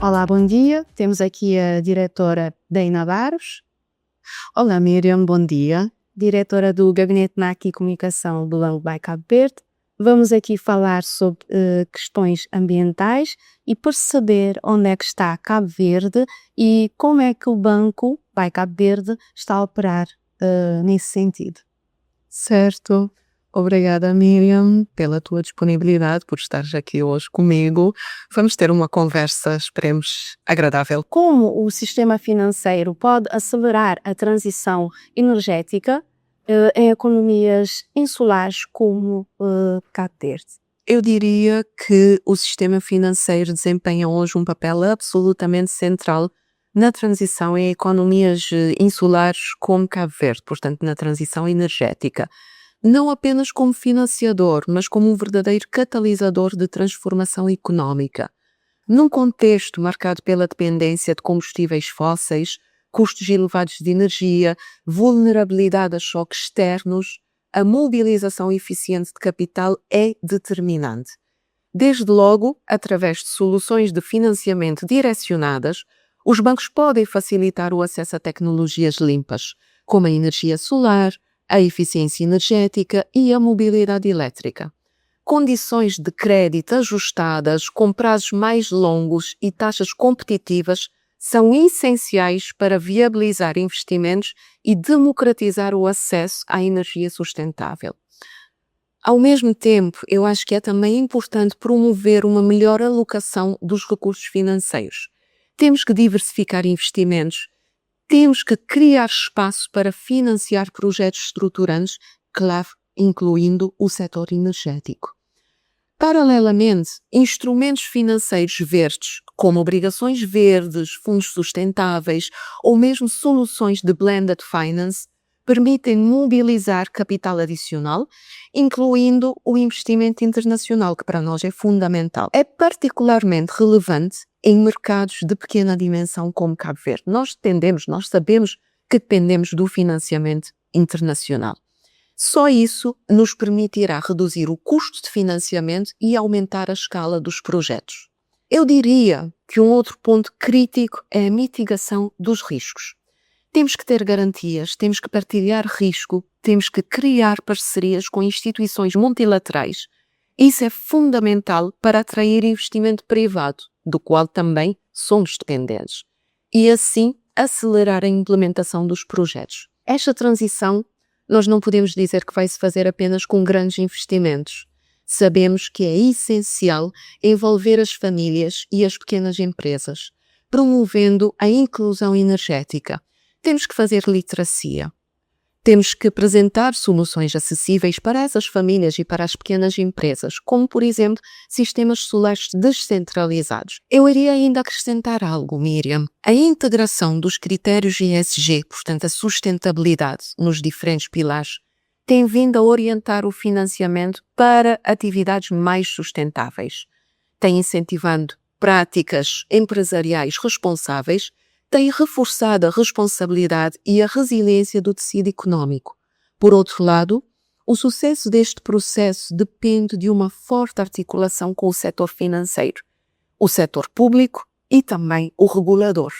Olá, bom dia. Temos aqui a diretora Deina Barros. Olá, Miriam, bom dia. Diretora do Gabinete NAC e Comunicação do Banco Vai Cabo Verde. Vamos aqui falar sobre questões ambientais e perceber onde é que está Cabo Verde e como é que o Banco Vai Cabo Verde está a operar nesse sentido. Certo. Obrigada, Miriam, pela tua disponibilidade, por estares aqui hoje comigo. Vamos ter uma conversa, esperemos, agradável. Como o sistema financeiro pode acelerar a transição energética em economias insulares como Cabo Verde? Eu diria que o sistema financeiro desempenha hoje um papel absolutamente central na transição em economias insulares como Cabo Verde, portanto, na transição energética. Não apenas como financiador, mas como um verdadeiro catalisador de transformação económica. Num contexto marcado pela dependência de combustíveis fósseis, custos elevados de energia, vulnerabilidade a choques externos, a mobilização eficiente de capital é determinante. Desde logo, através de soluções de financiamento direcionadas, os bancos podem facilitar o acesso a tecnologias limpas, como a energia solar, a eficiência energética e a mobilidade elétrica. Condições de crédito ajustadas, com prazos mais longos e taxas competitivas são essenciais para viabilizar investimentos e democratizar o acesso à energia sustentável. Ao mesmo tempo, eu acho que é também importante promover uma melhor alocação dos recursos financeiros. Temos que diversificar investimentos, temos que criar espaço para financiar projetos estruturantes, claro, incluindo o setor energético. Paralelamente, instrumentos financeiros verdes, como obrigações verdes, fundos sustentáveis ou mesmo soluções de blended finance, permitem mobilizar capital adicional, incluindo o investimento internacional, que para nós é fundamental. É particularmente relevante em mercados de pequena dimensão como Cabo Verde. Nós sabemos que dependemos do financiamento internacional. Só isso nos permitirá reduzir o custo de financiamento e aumentar a escala dos projetos. Eu diria que um outro ponto crítico é a mitigação dos riscos. Temos que ter garantias, temos que partilhar risco, temos que criar parcerias com instituições multilaterais. Isso é fundamental para atrair investimento privado, do qual também somos dependentes, e assim acelerar a implementação dos projetos. Esta transição nós não podemos dizer que vai se fazer apenas com grandes investimentos. Sabemos que é essencial envolver as famílias e as pequenas empresas, promovendo a inclusão energética. Temos que fazer literacia. Temos que apresentar soluções acessíveis para essas famílias e para as pequenas empresas, como, por exemplo, sistemas solares descentralizados. Eu iria ainda acrescentar algo, Miriam. A integração dos critérios ESG, portanto a sustentabilidade nos diferentes pilares, tem vindo a orientar o financiamento para atividades mais sustentáveis. Tem incentivado práticas empresariais responsáveis, tem reforçado a responsabilidade e a resiliência do tecido económico. Por outro lado, o sucesso deste processo depende de uma forte articulação com o setor financeiro, o setor público e também o regulador.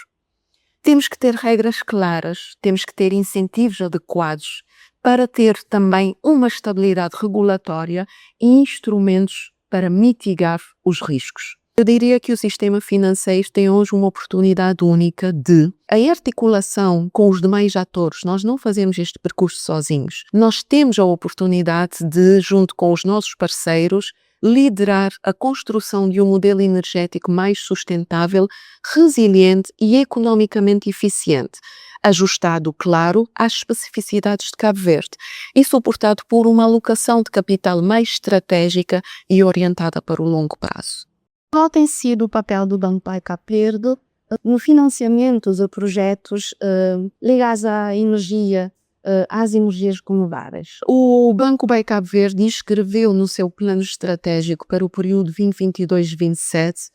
Temos que ter regras claras, temos que ter incentivos adequados para ter também uma estabilidade regulatória e instrumentos para mitigar os riscos. Eu diria que o sistema financeiro tem hoje uma oportunidade única de, em articulação com os demais atores, nós não fazemos este percurso sozinhos. Nós temos a oportunidade de, junto com os nossos parceiros, liderar a construção de um modelo energético mais sustentável, resiliente e economicamente eficiente, ajustado, claro, às especificidades de Cabo Verde e suportado por uma alocação de capital mais estratégica e orientada para o longo prazo. Qual tem sido o papel do Banco Vai Cabo Verde no financiamento de projetos ligados à energia, às energias renováveis? O Banco Vai Cabo Verde inscreveu no seu plano estratégico para o período 2022-2027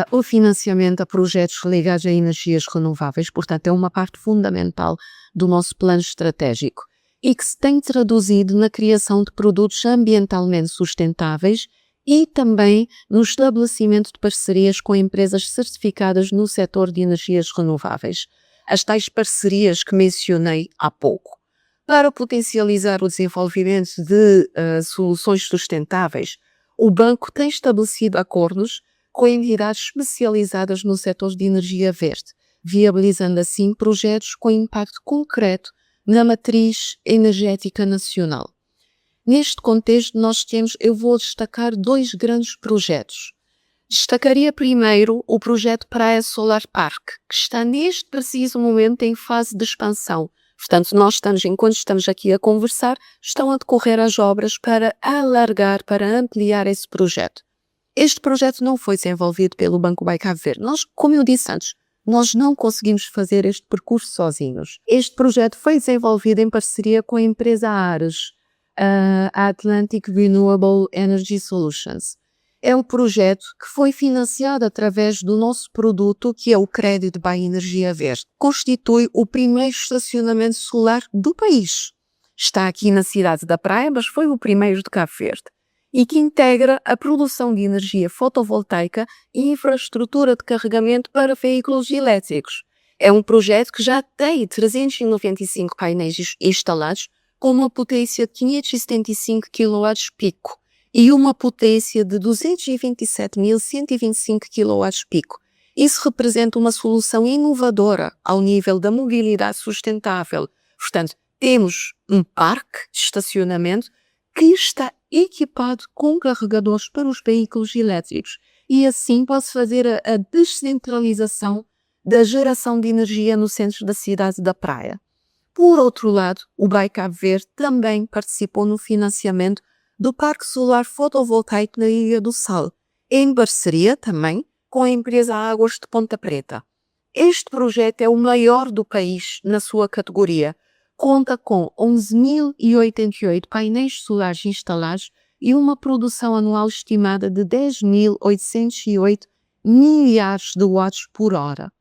o financiamento a projetos ligados a energias renováveis, portanto é uma parte fundamental do nosso plano estratégico e que se tem traduzido na criação de produtos ambientalmente sustentáveis e também no estabelecimento de parcerias com empresas certificadas no setor de energias renováveis. As tais parcerias que mencionei há pouco. Para potencializar o desenvolvimento de soluções sustentáveis, o banco tem estabelecido acordos com entidades especializadas no setor de energia verde, viabilizando assim projetos com impacto concreto na matriz energética nacional. Neste contexto, eu vou destacar 2 grandes projetos. Destacaria primeiro o projeto Praia Solar Park, que está neste preciso momento em fase de expansão. Portanto, enquanto estamos aqui a conversar, estão a decorrer as obras para alargar, para ampliar esse projeto. Este projeto não foi desenvolvido pelo Banco Cabo Verde. Como eu disse antes, nós não conseguimos fazer este percurso sozinhos. Este projeto foi desenvolvido em parceria com a empresa Ares, a Atlantic Renewable Energy Solutions. É um projeto que foi financiado através do nosso produto, que é o Crédito by Energia Verde. Constitui o primeiro estacionamento solar do país. Está aqui na cidade da Praia, mas foi o primeiro de Cabo Verde. E que integra a produção de energia fotovoltaica e infraestrutura de carregamento para veículos elétricos. É um projeto que já tem 395 painéis instalados, com uma potência de 575 kW pico e uma potência de 227.125 kW pico. Isso representa uma solução inovadora ao nível da mobilidade sustentável. Portanto, temos um parque de estacionamento que está equipado com carregadores para os veículos elétricos e assim pode fazer a descentralização da geração de energia no centro da cidade da Praia. Por outro lado, o Banco Cabo Verde também participou no financiamento do Parque Solar Fotovoltaico na Ilha do Sal, em parceria também com a empresa Águas de Ponta Preta. Este projeto é o maior do país na sua categoria. Conta com 11.088 painéis solares instalados e uma produção anual estimada de 10.808 milhares de watts por hora.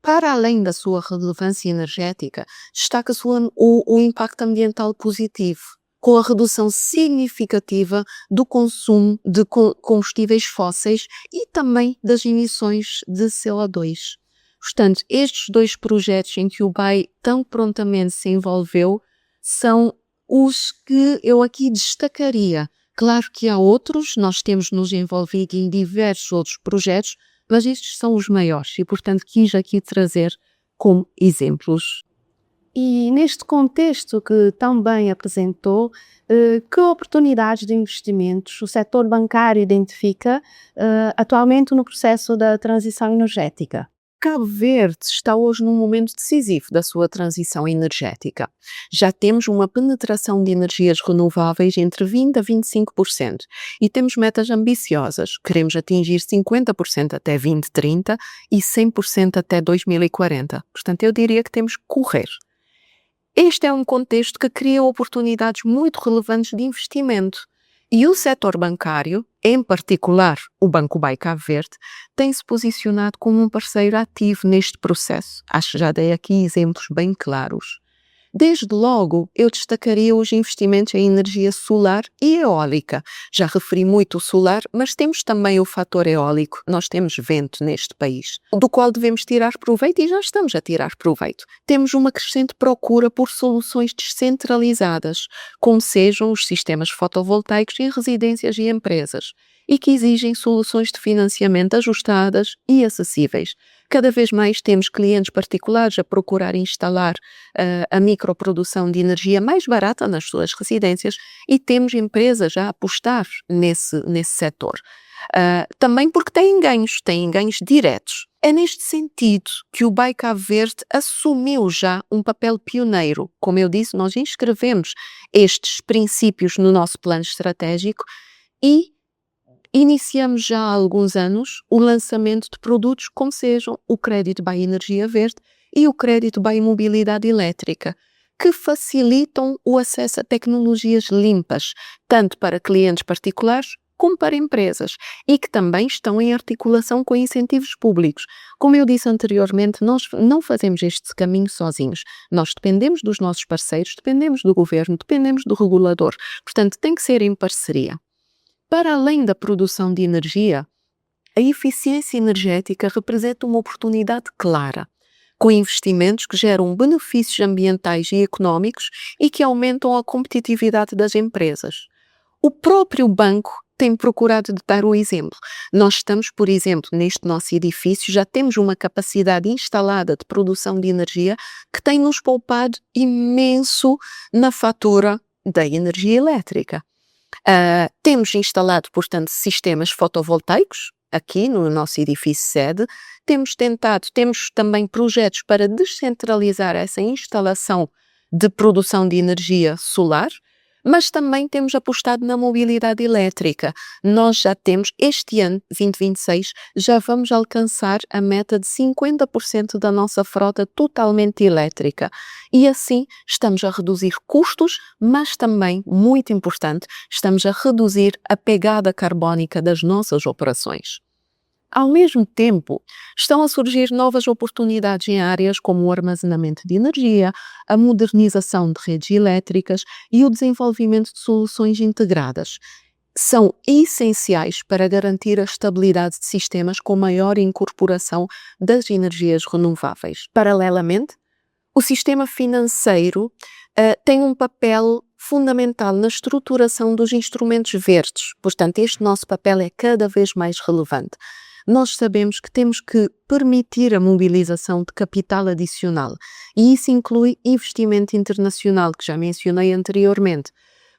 Para além da sua relevância energética, destaca-se o impacto ambiental positivo, com a redução significativa do consumo de combustíveis fósseis e também das emissões de CO2. Portanto, estes 2 projetos em que o BAE tão prontamente se envolveu são os que eu aqui destacaria. Claro que há outros, nós temos nos envolvido em diversos outros projetos, mas estes são os maiores e, portanto, quis aqui trazer como exemplos. E neste contexto que tão bem apresentou, que oportunidades de investimentos o setor bancário identifica atualmente no processo da transição energética? Cabo Verde está hoje num momento decisivo da sua transição energética. Já temos uma penetração de energias renováveis entre 20% a 25% e temos metas ambiciosas. Queremos atingir 50% até 2030 e 100% até 2040. Portanto, eu diria que temos que correr. Este é um contexto que cria oportunidades muito relevantes de investimento. E o setor bancário, em particular o Banco Cabo Verde, tem-se posicionado como um parceiro ativo neste processo. Acho que já dei aqui exemplos bem claros. Desde logo, eu destacaria os investimentos em energia solar e eólica. Já referi muito o solar, mas temos também o fator eólico. Nós temos vento neste país, do qual devemos tirar proveito e já estamos a tirar proveito. Temos uma crescente procura por soluções descentralizadas, como sejam os sistemas fotovoltaicos em residências e empresas, e que exigem soluções de financiamento ajustadas e acessíveis. Cada vez mais temos clientes particulares a procurar instalar a microprodução de energia mais barata nas suas residências e temos empresas a apostar nesse setor. Também porque têm ganhos diretos. É neste sentido que o Banco Cabo Verde assumiu já um papel pioneiro. Como eu disse, nós inscrevemos estes princípios no nosso plano estratégico e iniciamos já há alguns anos o lançamento de produtos como sejam o Crédito by Energia Verde e o Crédito by Mobilidade Elétrica, que facilitam o acesso a tecnologias limpas, tanto para clientes particulares como para empresas, e que também estão em articulação com incentivos públicos. Como eu disse anteriormente, nós não fazemos este caminho sozinhos. Nós dependemos dos nossos parceiros, dependemos do governo, dependemos do regulador. Portanto, tem que ser em parceria. Para além da produção de energia, a eficiência energética representa uma oportunidade clara, com investimentos que geram benefícios ambientais e económicos e que aumentam a competitividade das empresas. O próprio banco tem procurado dar o exemplo. Nós estamos, por exemplo, neste nosso edifício, já temos uma capacidade instalada de produção de energia que tem nos poupado imenso na fatura da energia elétrica. Temos instalado, portanto, sistemas fotovoltaicos aqui no nosso edifício sede, temos também projetos para descentralizar essa instalação de produção de energia solar, mas também temos apostado na mobilidade elétrica. Nós já temos, este ano, 2026, já vamos alcançar a meta de 50% da nossa frota totalmente elétrica. E assim estamos a reduzir custos, mas também, muito importante, estamos a reduzir a pegada carbónica das nossas operações. Ao mesmo tempo, estão a surgir novas oportunidades em áreas como o armazenamento de energia, a modernização de redes elétricas e o desenvolvimento de soluções integradas. São essenciais para garantir a estabilidade de sistemas com maior incorporação das energias renováveis. Paralelamente, o sistema financeiro tem um papel fundamental na estruturação dos instrumentos verdes. Portanto, este nosso papel é cada vez mais relevante. Nós sabemos que temos que permitir a mobilização de capital adicional e isso inclui investimento internacional, que já mencionei anteriormente.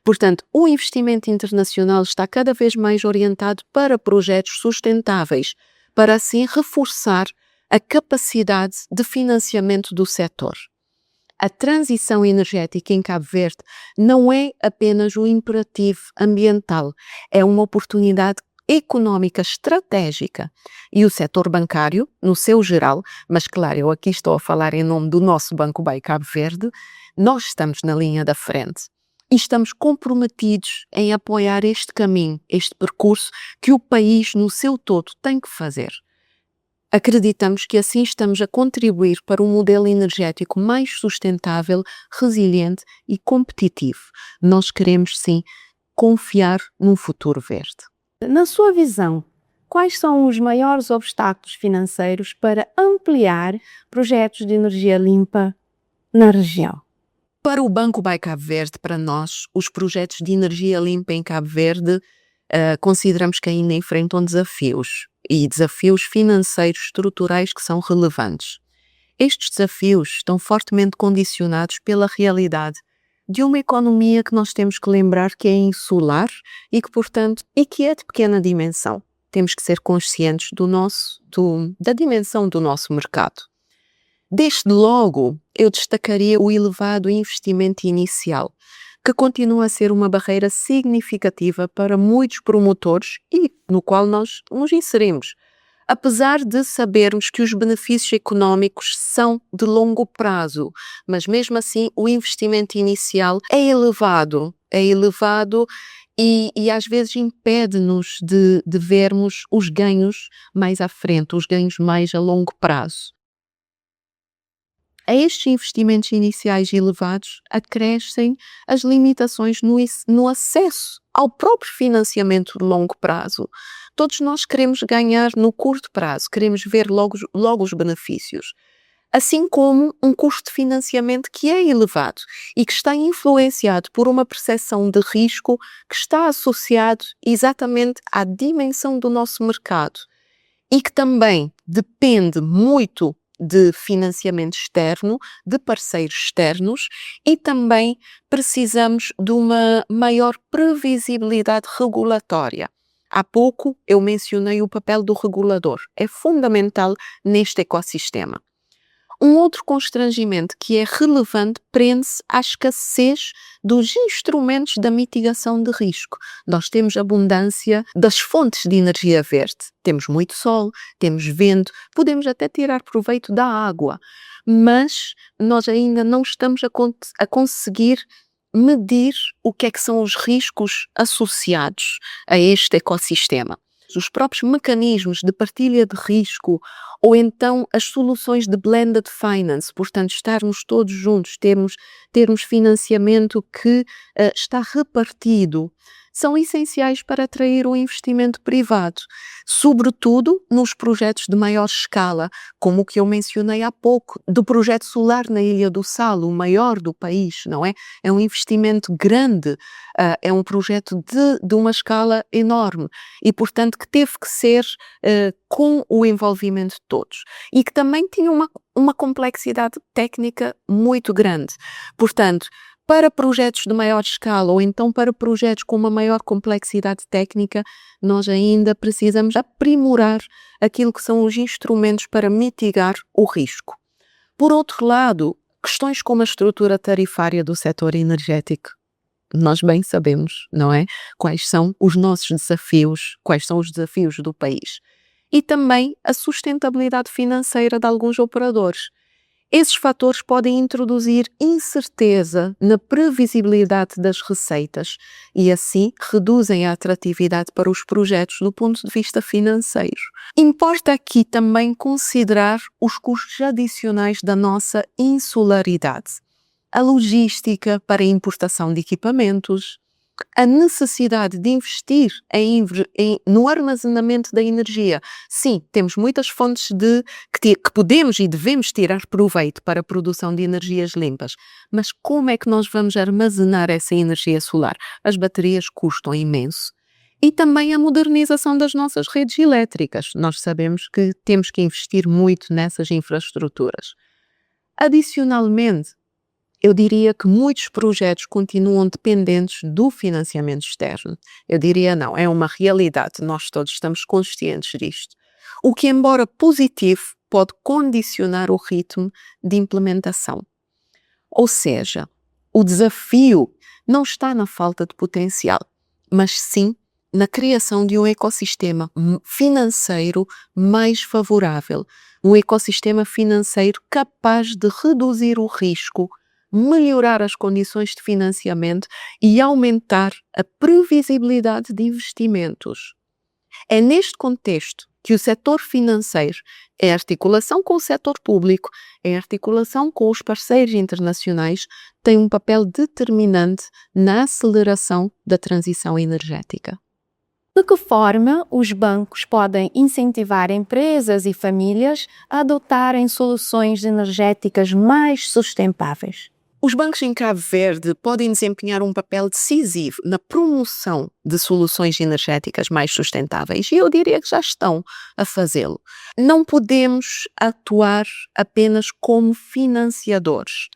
Portanto, o investimento internacional está cada vez mais orientado para projetos sustentáveis, para assim reforçar a capacidade de financiamento do setor. A transição energética em Cabo Verde não é apenas um imperativo ambiental, é uma oportunidade económica estratégica e o setor bancário, no seu geral, mas claro, eu aqui estou a falar em nome do nosso Banco BEI Cabo Verde, nós estamos na linha da frente e estamos comprometidos em apoiar este caminho, este percurso que o país no seu todo tem que fazer. Acreditamos que assim estamos a contribuir para um modelo energético mais sustentável, resiliente e competitivo. Nós queremos, sim, confiar num futuro verde. Na sua visão, quais são os maiores obstáculos financeiros para ampliar projetos de energia limpa na região? Para o Banco BEI Cabo Verde, para nós, os projetos de energia limpa em Cabo Verde, consideramos que ainda enfrentam desafios e desafios financeiros estruturais que são relevantes. Estes desafios estão fortemente condicionados pela realidade de uma economia que nós temos que lembrar que é insular e que é de pequena dimensão. Temos que ser conscientes da dimensão do nosso mercado. Desde logo, eu destacaria o elevado investimento inicial, que continua a ser uma barreira significativa para muitos promotores e no qual nós nos inserimos. Apesar de sabermos que os benefícios económicos são de longo prazo, mas mesmo assim o investimento inicial é elevado e às vezes impede-nos de vermos os ganhos mais à frente, os ganhos mais a longo prazo. A estes investimentos iniciais elevados acrescem as limitações no acesso ao próprio financiamento de longo prazo. Todos nós queremos ganhar no curto prazo, queremos ver logo os benefícios. Assim como um custo de financiamento que é elevado e que está influenciado por uma percepção de risco que está associado exatamente à dimensão do nosso mercado e que também depende muito de financiamento externo, de parceiros externos e também precisamos de uma maior previsibilidade regulatória. Há pouco eu mencionei o papel do regulador, é fundamental neste ecossistema. Um outro constrangimento que é relevante prende-se à escassez dos instrumentos da mitigação de risco. Nós temos abundância das fontes de energia verde. Temos muito sol, temos vento, podemos até tirar proveito da água, mas nós ainda não estamos a conseguir medir o que é que são os riscos associados a este ecossistema. Os próprios mecanismos de partilha de risco ou então as soluções de blended finance, portanto estarmos todos juntos, termos financiamento que está repartido, são essenciais para atrair o investimento privado, sobretudo nos projetos de maior escala, como o que eu mencionei há pouco, do projeto solar na Ilha do Sal, o maior do país, não é? É um investimento grande, é um projeto de uma escala enorme e, portanto, que teve que ser com o envolvimento de todos e que também tinha uma complexidade técnica muito grande. Portanto, para projetos de maior escala ou então para projetos com uma maior complexidade técnica, nós ainda precisamos aprimorar aquilo que são os instrumentos para mitigar o risco. Por outro lado, questões como a estrutura tarifária do setor energético, nós bem sabemos, não é? Quais são os nossos desafios, quais são os desafios do país. E também a sustentabilidade financeira de alguns operadores. Esses fatores podem introduzir incerteza na previsibilidade das receitas e, assim, reduzem a atratividade para os projetos do ponto de vista financeiro. Importa aqui também considerar os custos adicionais da nossa insularidade, a logística para a importação de equipamentos, a necessidade de investir no armazenamento da energia. Sim, temos muitas fontes que podemos e devemos tirar proveito para a produção de energias limpas, mas como é que nós vamos armazenar essa energia solar? As baterias custam imenso. E também a modernização das nossas redes elétricas. Nós sabemos que temos que investir muito nessas infraestruturas. Adicionalmente, eu diria que muitos projetos continuam dependentes do financiamento externo. Eu diria não, é uma realidade, nós todos estamos conscientes disto. O que, embora positivo, pode condicionar o ritmo de implementação. Ou seja, o desafio não está na falta de potencial, mas sim na criação de um ecossistema financeiro mais favorável, um ecossistema financeiro capaz de reduzir o risco, melhorar as condições de financiamento e aumentar a previsibilidade de investimentos. É neste contexto que o setor financeiro, em articulação com o setor público, em articulação com os parceiros internacionais, tem um papel determinante na aceleração da transição energética. De que forma os bancos podem incentivar empresas e famílias a adotarem soluções energéticas mais sustentáveis? Os bancos em Cabo Verde podem desempenhar um papel decisivo na promoção de soluções energéticas mais sustentáveis e eu diria que já estão a fazê-lo. Não podemos atuar apenas como financiadores.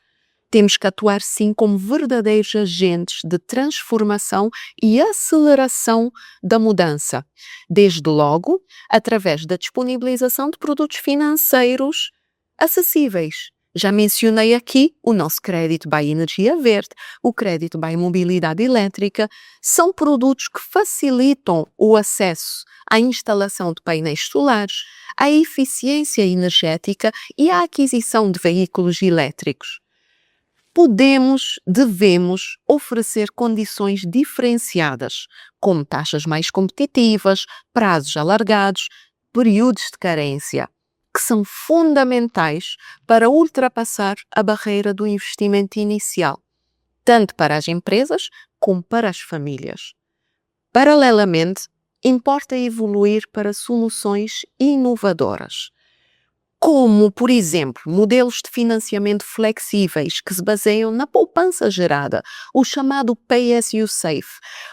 Temos que atuar sim como verdadeiros agentes de transformação e aceleração da mudança, desde logo através da disponibilização de produtos financeiros acessíveis. Já mencionei aqui o nosso crédito by Energia Verde, o crédito by Mobilidade Elétrica, são produtos que facilitam o acesso à instalação de painéis solares, à eficiência energética e à aquisição de veículos elétricos. Devemos oferecer condições diferenciadas, como taxas mais competitivas, prazos alargados, períodos de carência, que são fundamentais para ultrapassar a barreira do investimento inicial, tanto para as empresas como para as famílias. Paralelamente, importa evoluir para soluções inovadoras, como, por exemplo, modelos de financiamento flexíveis que se baseiam na poupança gerada, o chamado Pay As You Save.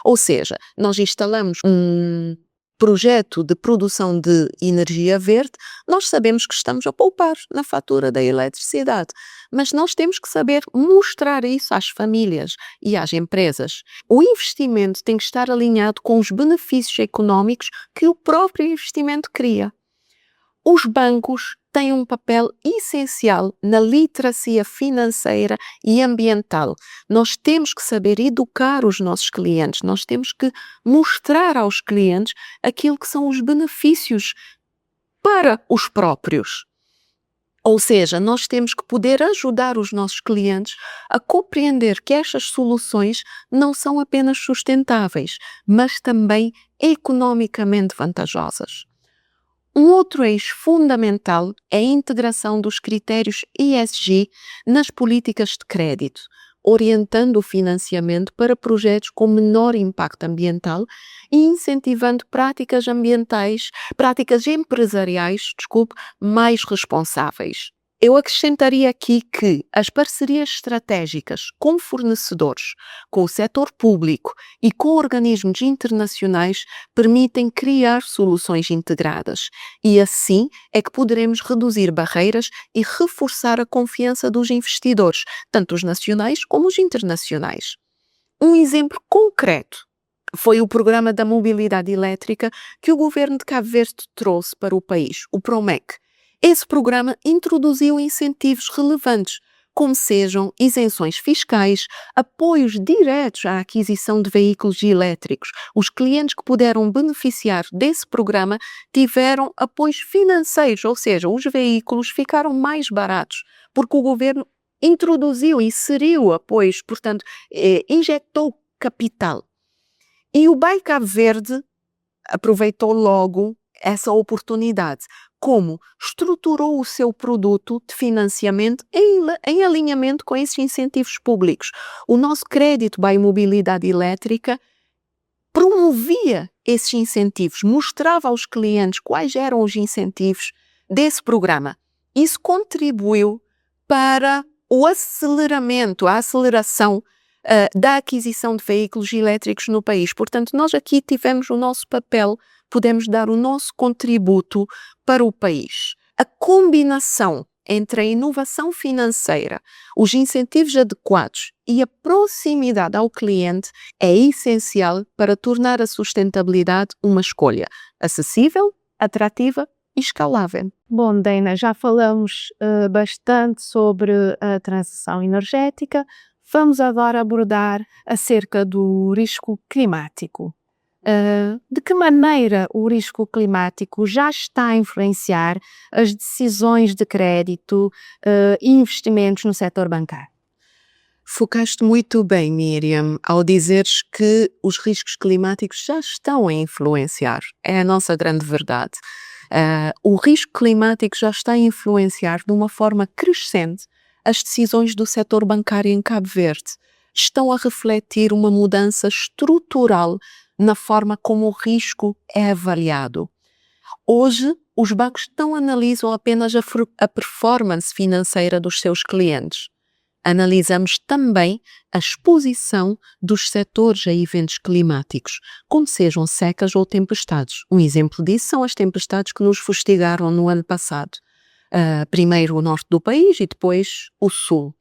Ou seja, nós instalamos um projeto de produção de energia verde, nós sabemos que estamos a poupar na fatura da eletricidade, mas nós temos que saber mostrar isso às famílias e às empresas. O investimento tem que estar alinhado com os benefícios económicos que o próprio investimento cria. Os bancos têm um papel essencial na literacia financeira e ambiental. Nós temos que saber educar os nossos clientes, nós temos que mostrar aos clientes aquilo que são os benefícios para os próprios. Ou seja, nós temos que poder ajudar os nossos clientes a compreender que estas soluções não são apenas sustentáveis, mas também economicamente vantajosas. Um outro eixo fundamental é a integração dos critérios ESG nas políticas de crédito, orientando o financiamento para projetos com menor impacto ambiental e incentivando práticas empresariais, mais responsáveis. Eu acrescentaria aqui que as parcerias estratégicas com fornecedores, com o setor público e com organismos internacionais permitem criar soluções integradas e assim é que poderemos reduzir barreiras e reforçar a confiança dos investidores, tanto os nacionais como os internacionais. Um exemplo concreto foi o Programa da Mobilidade Elétrica que o governo de Cabo Verde trouxe para o país, o PROMEC. Esse programa introduziu incentivos relevantes, como sejam isenções fiscais, apoios diretos à aquisição de veículos elétricos. Os clientes que puderam beneficiar desse programa tiveram apoios financeiros, ou seja, os veículos ficaram mais baratos, porque o governo introduziu, inseriu apoios, portanto, injetou capital. E o BAE Cabo Verde aproveitou logo essa oportunidade. Como estruturou o seu produto de financiamento em alinhamento com esses incentivos públicos. O nosso crédito BAE Mobilidade Elétrica promovia esses incentivos, mostrava aos clientes quais eram os incentivos desse programa. Isso contribuiu para o aceleramento, a aceleração da aquisição de veículos elétricos no país. Portanto, nós aqui tivemos o nosso papel, podemos dar o nosso contributo para o país. A combinação entre a inovação financeira, os incentivos adequados e a proximidade ao cliente é essencial para tornar a sustentabilidade uma escolha acessível, atrativa e escalável. Bom, Dana, já falamos bastante sobre a transição energética. Vamos agora abordar acerca do risco climático. De que maneira o risco climático já está a influenciar as decisões de crédito e investimentos no setor bancário? Focaste muito bem, Miriam, ao dizeres que os riscos climáticos já estão a influenciar. É a nossa grande verdade. O risco climático já está a influenciar de uma forma crescente as decisões do setor bancário em Cabo Verde. Estão a refletir uma mudança estrutural na forma como o risco é avaliado. Hoje, os bancos não analisam apenas a performance financeira dos seus clientes. Analisamos também a exposição dos setores a eventos climáticos, como sejam secas ou tempestades. Um exemplo disso são as tempestades que nos fustigaram no ano passado. Primeiro o norte do país e depois o sul.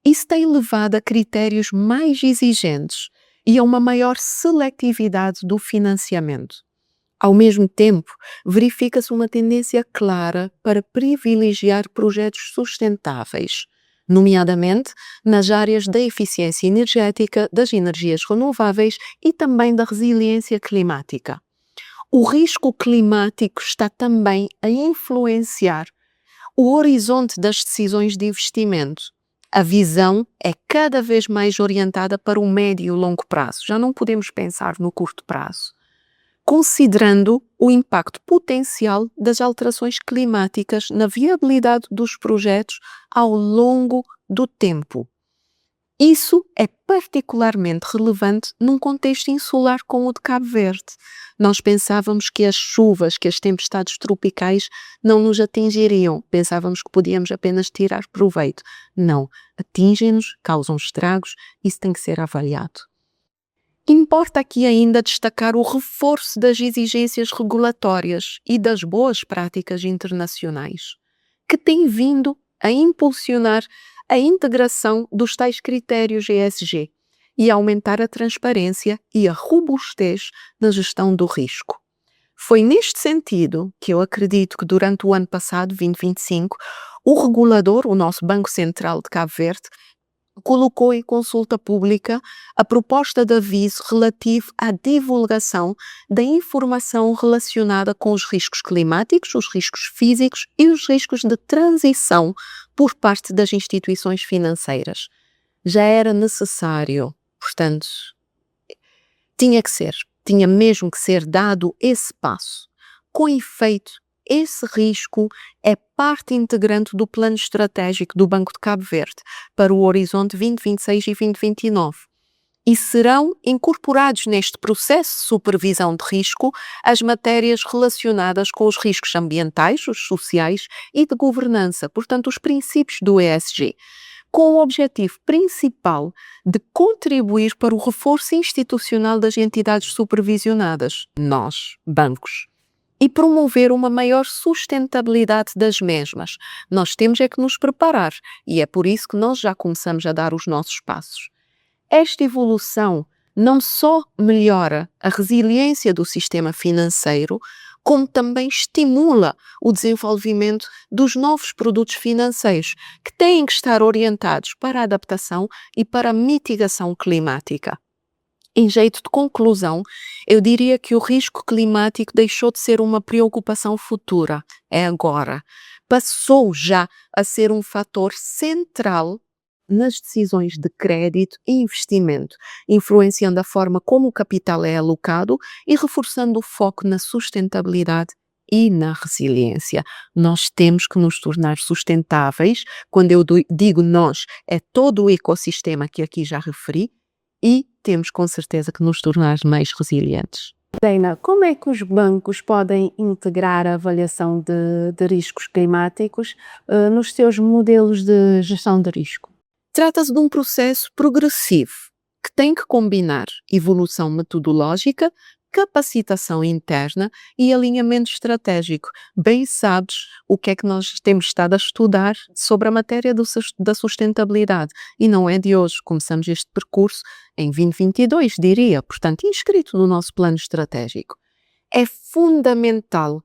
Isso tem levado a critérios mais exigentes e a uma maior seletividade do financiamento. Ao mesmo tempo, verifica-se uma tendência clara para privilegiar projetos sustentáveis, nomeadamente nas áreas da eficiência energética, das energias renováveis e também da resiliência climática. O risco climático está também a influenciar o horizonte das decisões de investimento. A visão é cada vez mais orientada para o médio e longo prazo. Já não podemos pensar no curto prazo, considerando o impacto potencial das alterações climáticas na viabilidade dos projetos ao longo do tempo. Isso é particularmente relevante num contexto insular como o de Cabo Verde. Nós pensávamos que as chuvas, que as tempestades tropicais não nos atingiriam. Pensávamos que podíamos apenas tirar proveito. Não, atingem-nos, causam estragos, isso tem que ser avaliado. Importa aqui ainda destacar o reforço das exigências regulatórias e das boas práticas internacionais, que têm vindo a impulsionar a integração dos tais critérios ESG e a aumentar a transparência e a robustez na gestão do risco. Foi neste sentido que eu acredito que durante o ano passado, 2025, o regulador, o nosso Banco Central de Cabo Verde, colocou em consulta pública a proposta de aviso relativo à divulgação da informação relacionada com os riscos climáticos, os riscos físicos e os riscos de transição por parte das instituições financeiras. Já era necessário, portanto, tinha mesmo que ser dado esse passo. Com efeito, esse risco é parte integrante do plano estratégico do Banco de Cabo Verde para o horizonte 2026 e 2029. E serão incorporados neste processo de supervisão de risco as matérias relacionadas com os riscos ambientais, os sociais e de governança, portanto, os princípios do ESG, com o objetivo principal de contribuir para o reforço institucional das entidades supervisionadas, nós, bancos, e promover uma maior sustentabilidade das mesmas. Nós temos é que nos preparar e é por isso que nós já começamos a dar os nossos passos. Esta evolução não só melhora a resiliência do sistema financeiro, como também estimula o desenvolvimento dos novos produtos financeiros, que têm que estar orientados para a adaptação e para a mitigação climática. Em jeito de conclusão, eu diria que o risco climático deixou de ser uma preocupação futura, é agora. Passou já a ser um fator central nas decisões de crédito e investimento, influenciando a forma como o capital é alocado e reforçando o foco na sustentabilidade e na resiliência. Nós temos que nos tornar sustentáveis. Quando eu digo nós, é todo o ecossistema que aqui já referi, e temos com certeza que nos tornar mais resilientes. Deina, como é que os bancos podem integrar a avaliação de riscos climáticos nos seus modelos de gestão de risco? Trata-se de um processo progressivo que tem que combinar evolução metodológica, capacitação interna e alinhamento estratégico. Bem sabes o que é que nós temos estado a estudar sobre a matéria da sustentabilidade e não é de hoje. Começamos este percurso em 2022, diria, portanto, inscrito no nosso plano estratégico. É fundamental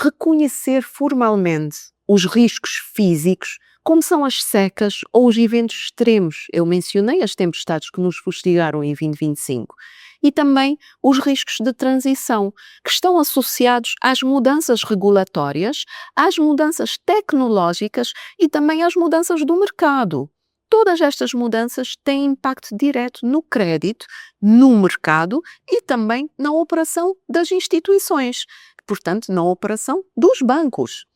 reconhecer formalmente os riscos físicos, como são as secas ou os eventos extremos. Eu mencionei as tempestades que nos fustigaram em 2025. E também os riscos de transição, que estão associados às mudanças regulatórias, às mudanças tecnológicas e também às mudanças do mercado. Todas estas mudanças têm impacto direto no crédito, no mercado e também na operação das instituições, portanto, na operação dos bancos.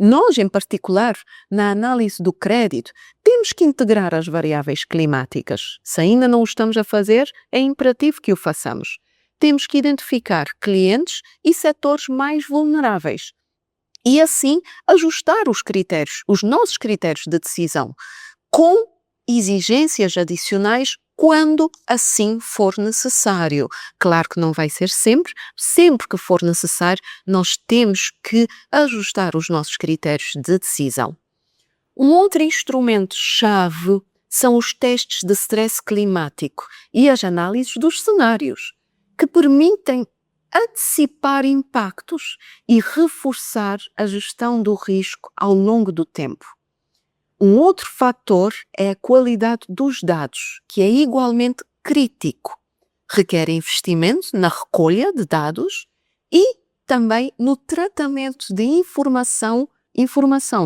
Nós, em particular, na análise do crédito, temos que integrar as variáveis climáticas. Se ainda não o estamos a fazer, é imperativo que o façamos. Temos que identificar clientes e setores mais vulneráveis e, assim, ajustar os critérios, os nossos critérios de decisão, com exigências adicionais quando assim for necessário. Claro que não vai ser sempre que for necessário, nós temos que ajustar os nossos critérios de decisão. Um outro instrumento-chave são os testes de stress climático e as análises dos cenários, que permitem antecipar impactos e reforçar a gestão do risco ao longo do tempo. Um outro fator é a qualidade dos dados, que é igualmente crítico. Requer investimento na recolha de dados e também no tratamento de informação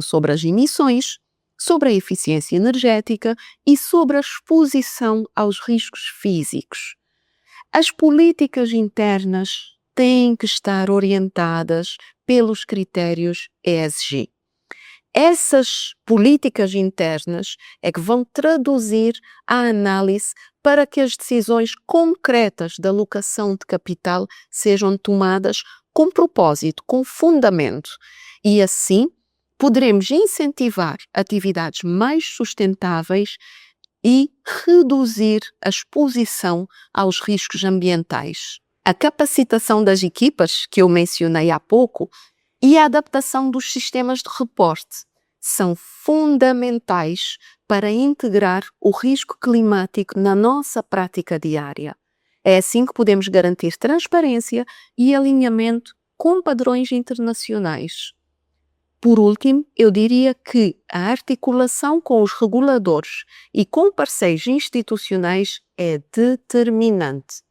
sobre as emissões, sobre a eficiência energética e sobre a exposição aos riscos físicos. As políticas internas têm que estar orientadas pelos critérios ESG. Essas políticas internas é que vão traduzir a análise para que as decisões concretas da alocação de capital sejam tomadas com propósito, com fundamento, e assim poderemos incentivar atividades mais sustentáveis e reduzir a exposição aos riscos ambientais. A capacitação das equipas, que eu mencionei há pouco, e a adaptação dos sistemas de reporte são fundamentais para integrar o risco climático na nossa prática diária. É assim que podemos garantir transparência e alinhamento com padrões internacionais. Por último, eu diria que a articulação com os reguladores e com parceiros institucionais é determinante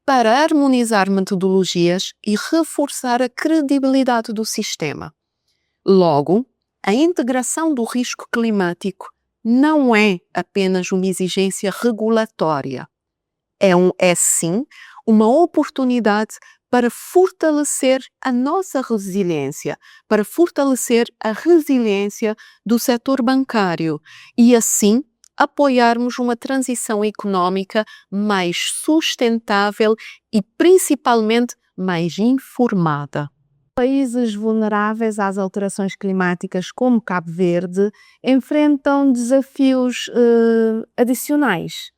para harmonizar metodologias e reforçar a credibilidade do sistema. Logo, a integração do risco climático não é apenas uma exigência regulatória. É sim uma oportunidade para fortalecer a nossa resiliência, para fortalecer a resiliência do setor bancário e, assim, apoiarmos uma transição económica mais sustentável e, principalmente, mais informada. Países vulneráveis às alterações climáticas, como Cabo Verde, enfrentam desafios adicionais.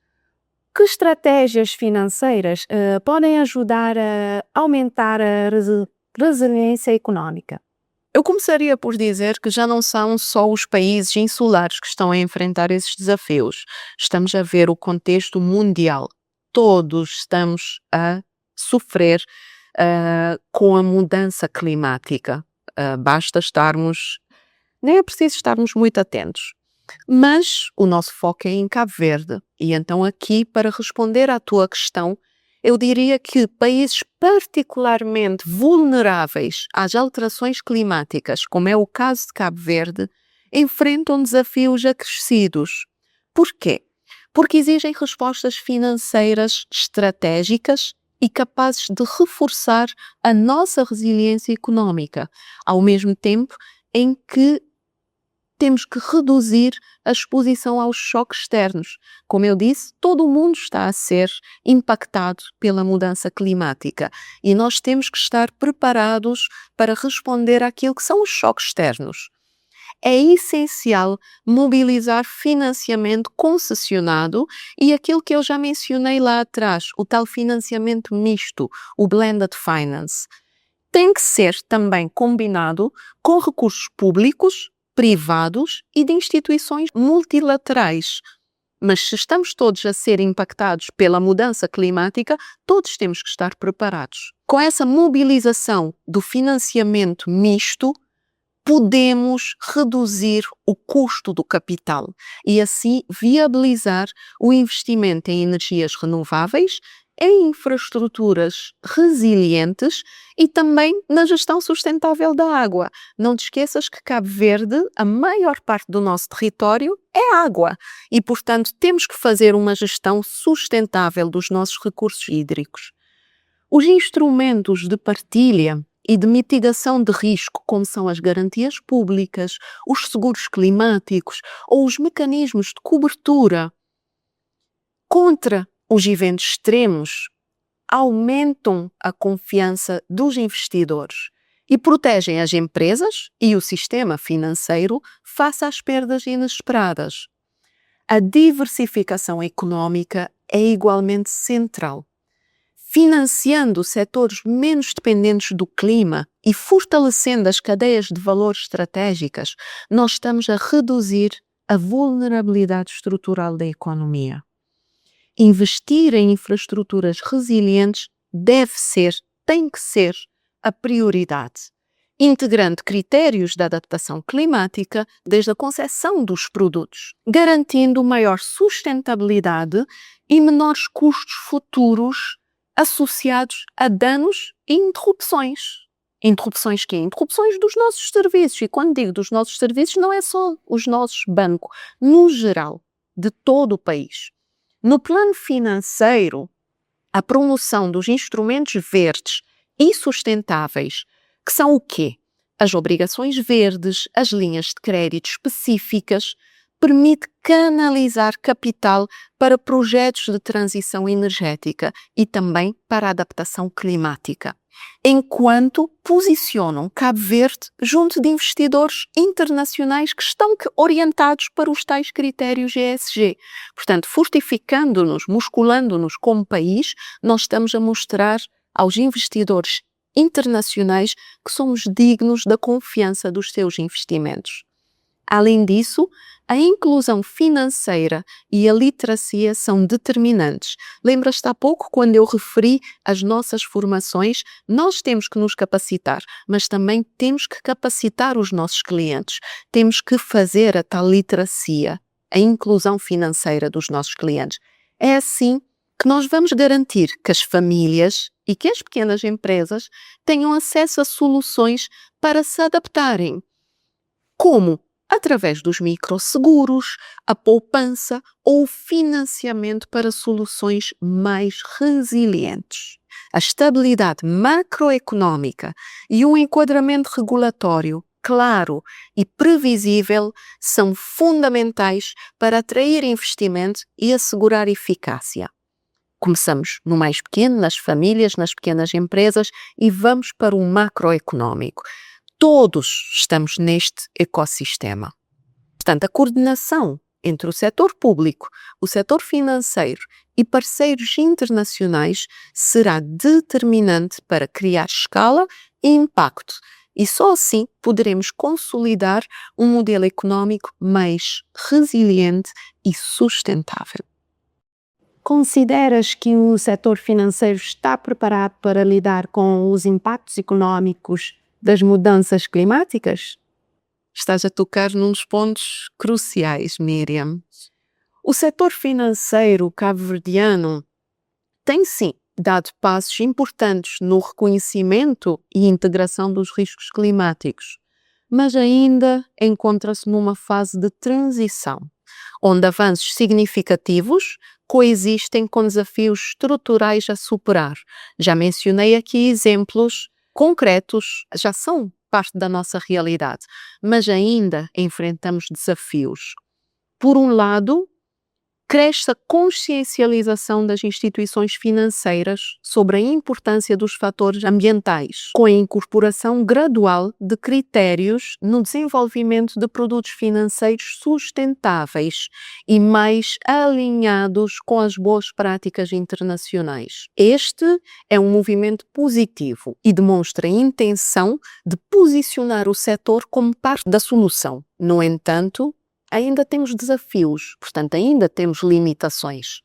Que estratégias financeiras podem ajudar a aumentar a resiliência económica? Eu começaria por dizer que já não são só os países insulares que estão a enfrentar esses desafios. Estamos a ver o contexto mundial. Todos estamos a sofrer com a mudança climática. Basta estarmos, nem é preciso estarmos muito atentos. Mas o nosso foco é em Cabo Verde. E então aqui, para responder à tua questão, eu diria que países particularmente vulneráveis às alterações climáticas, como é o caso de Cabo Verde, enfrentam desafios acrescidos. Porquê? Porque exigem respostas financeiras estratégicas e capazes de reforçar a nossa resiliência económica, ao mesmo tempo em que temos que reduzir a exposição aos choques externos. Como eu disse, todo o mundo está a ser impactado pela mudança climática e nós temos que estar preparados para responder àquilo que são os choques externos. É essencial mobilizar financiamento concessionado e aquilo que eu já mencionei lá atrás, o tal financiamento misto, o blended finance. Tem que ser também combinado com recursos públicos, privados e de instituições multilaterais. Mas se estamos todos a ser impactados pela mudança climática, todos temos que estar preparados. Com essa mobilização do financiamento misto, podemos reduzir o custo do capital e assim viabilizar o investimento em energias renováveis, em infraestruturas resilientes e também na gestão sustentável da água. Não te esqueças que Cabo Verde, a maior parte do nosso território é água e, portanto, temos que fazer uma gestão sustentável dos nossos recursos hídricos. Os instrumentos de partilha e de mitigação de risco, como são as garantias públicas, os seguros climáticos ou os mecanismos de cobertura contra os eventos extremos, aumentam a confiança dos investidores e protegem as empresas e o sistema financeiro face às perdas inesperadas. A diversificação económica é igualmente central. Financiando setores menos dependentes do clima e fortalecendo as cadeias de valor estratégicas, nós estamos a reduzir a vulnerabilidade estrutural da economia. Investir em infraestruturas resilientes tem que ser a prioridade, integrando critérios de adaptação climática desde a concepção dos produtos, garantindo maior sustentabilidade e menores custos futuros associados a danos e interrupções. Interrupções quê? Interrupções dos nossos serviços. E quando digo dos nossos serviços, não é só os nossos bancos, no geral, de todo o país. No plano financeiro, a promoção dos instrumentos verdes e sustentáveis, que são o quê? As obrigações verdes, as linhas de crédito específicas, permite canalizar capital para projetos de transição energética e também para a adaptação climática, enquanto posicionam Cabo Verde junto de investidores internacionais que estão orientados para os tais critérios ESG. Portanto, fortificando-nos, musculando-nos como país, nós estamos a mostrar aos investidores internacionais que somos dignos da confiança dos seus investimentos. Além disso, a inclusão financeira e a literacia são determinantes. Lembras-te há pouco quando eu referi as nossas formações? Nós temos que nos capacitar, mas também temos que capacitar os nossos clientes. Temos que fazer a tal literacia, a inclusão financeira dos nossos clientes. É assim que nós vamos garantir que as famílias e que as pequenas empresas tenham acesso a soluções para se adaptarem. Como? Através dos microseguros, a poupança ou o financiamento para soluções mais resilientes. a estabilidade macroeconómica e um enquadramento regulatório claro e previsível são fundamentais para atrair investimento e assegurar eficácia. Começamos no mais pequeno, nas famílias, nas pequenas empresas e vamos para o macroeconómico. Todos estamos neste ecossistema. Portanto, a coordenação entre o setor público, o setor financeiro e parceiros internacionais será determinante para criar escala e impacto. E só assim poderemos consolidar um modelo económico mais resiliente e sustentável. Consideras que o setor financeiro está preparado para lidar com os impactos económicos das mudanças climáticas? Estás a tocar num dos pontos cruciais, Miriam. O setor financeiro cabo-verdiano tem sim dado passos importantes no reconhecimento e integração dos riscos climáticos, mas ainda encontra-se numa fase de transição, onde avanços significativos coexistem com desafios estruturais a superar. Já mencionei aqui exemplos concretos, já são parte da nossa realidade, mas ainda enfrentamos desafios. Por um lado, cresce a consciencialização das instituições financeiras sobre a importância dos fatores ambientais, com a incorporação gradual de critérios no desenvolvimento de produtos financeiros sustentáveis e mais alinhados com as boas práticas internacionais. Este é um movimento positivo e demonstra a intenção de posicionar o setor como parte da solução. No entanto, ainda temos desafios, portanto, ainda temos limitações.